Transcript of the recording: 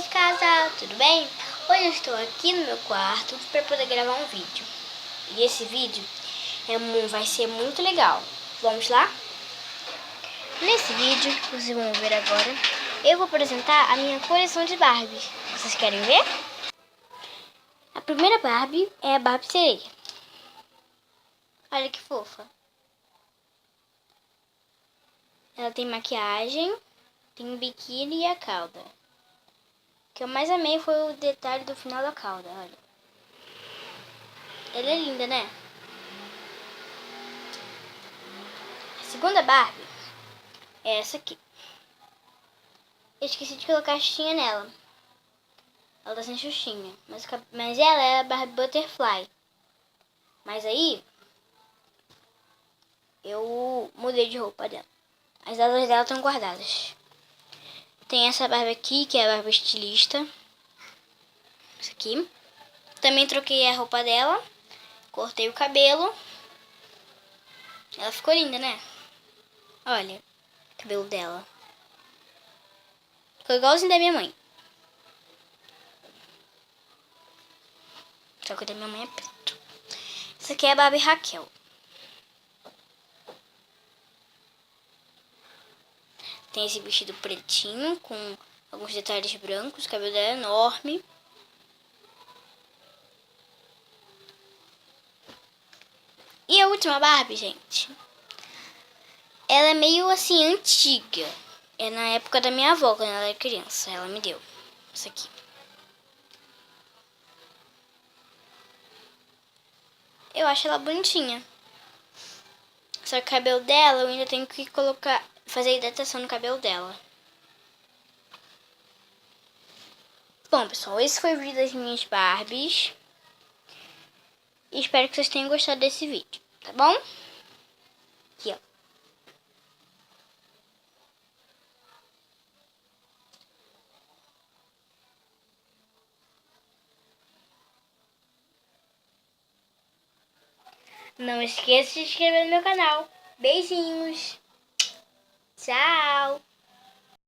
de casa, tudo bem? Hoje eu estou aqui no meu quarto para poder gravar um vídeo. E esse vídeo vai ser muito legal. Vamos lá? Nesse vídeo, vocês vão ver agora, eu vou apresentar a minha coleção de Barbies. Vocês querem ver? A primeira Barbie é a Barbie sereia. Olha que fofa. Ela tem maquiagem, tem um biquíni e a cauda. O que eu mais amei foi o detalhe do final da cauda, olha. Ela é linda, né? A segunda Barbie é essa aqui. Eu esqueci de colocar a xuxinha nela. Ela tá sem xuxinha. Mas ela é a Barbie Butterfly. Mas aí, eu mudei de roupa dela. As asas dela estão guardadas. Tem essa Barbie aqui, que é a Barbie estilista. Essa aqui. Também troquei a roupa dela. Cortei o cabelo. Ela ficou linda, né? Olha o cabelo dela. Ficou igualzinho da minha mãe. Só que o da minha mãe é preto. Essa aqui é a Barbie Raquel. Tem esse vestido pretinho com alguns detalhes brancos. O cabelo dela é enorme. E a última Barbie, gente, ela é meio assim antiga. É na época da minha avó, quando ela era criança. Ela me deu isso aqui. Eu acho ela bonitinha. Só que o cabelo dela, eu ainda tenho que fazer hidratação no cabelo dela. Bom, pessoal, esse foi o vídeo das minhas Barbies. Espero que vocês tenham gostado desse vídeo, tá bom? Aqui, ó. Não esqueça de se inscrever no meu canal. Beijinhos. Tchau.